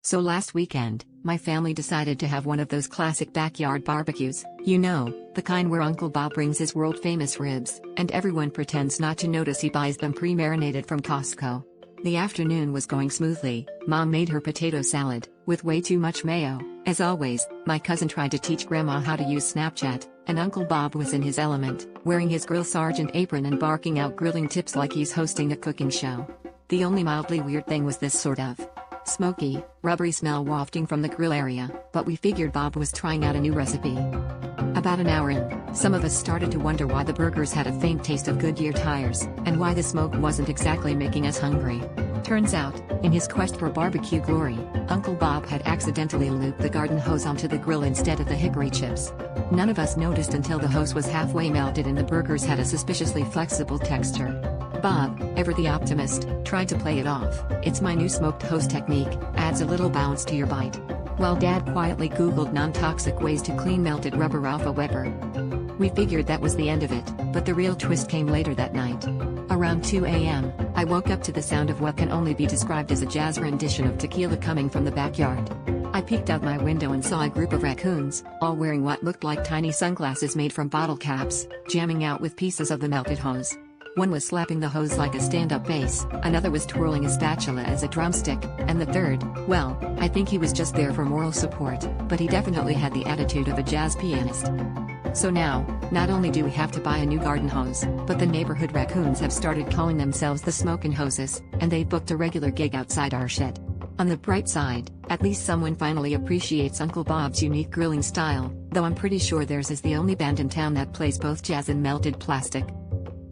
So last weekend, my family decided to have one of those classic backyard barbecues, you know, the kind where Uncle Bob brings his world-famous ribs, and everyone pretends not to notice he buys them pre-marinated from Costco. The afternoon was going smoothly. Mom made her potato salad, with way too much mayo. As always, my cousin tried to teach Grandma how to use Snapchat, and Uncle Bob was in his element, wearing his grill sergeant apron and barking out grilling tips like he's hosting a cooking show. The only mildly weird thing was this sort of smoky, rubbery smell wafting from the grill area, but we figured Bob was trying out a new recipe. About an hour in, some of us started to wonder why the burgers had a faint taste of Goodyear tires, and why the smoke wasn't exactly making us hungry. Turns out, in his quest for barbecue glory, Uncle Bob had accidentally looped the garden hose onto the grill instead of the hickory chips. None of us noticed until the hose was halfway melted and the burgers had a suspiciously flexible texture. Bob, ever the optimist, tried to play it off. "It's my new smoked hose technique, adds a little bounce to your bite." While Dad quietly Googled non-toxic ways to clean melted rubber off a Weber. We figured that was the end of it, but the real twist came later that night. Around 2 a.m., I woke up to the sound of what can only be described as a jazz rendition of Tequila coming from the backyard. I peeked out my window and saw a group of raccoons, all wearing what looked like tiny sunglasses made from bottle caps, jamming out with pieces of the melted hose. One was slapping the hose like a stand-up bass, another was twirling a spatula as a drumstick, and the third, well, I think he was just there for moral support, but he definitely had the attitude of a jazz pianist. So now, not only do we have to buy a new garden hose, but the neighborhood raccoons have started calling themselves the Smokin' Hoses, and they've booked a regular gig outside our shed. On the bright side, at least someone finally appreciates Uncle Bob's unique grilling style, though I'm pretty sure theirs is the only band in town that plays both jazz and melted plastic.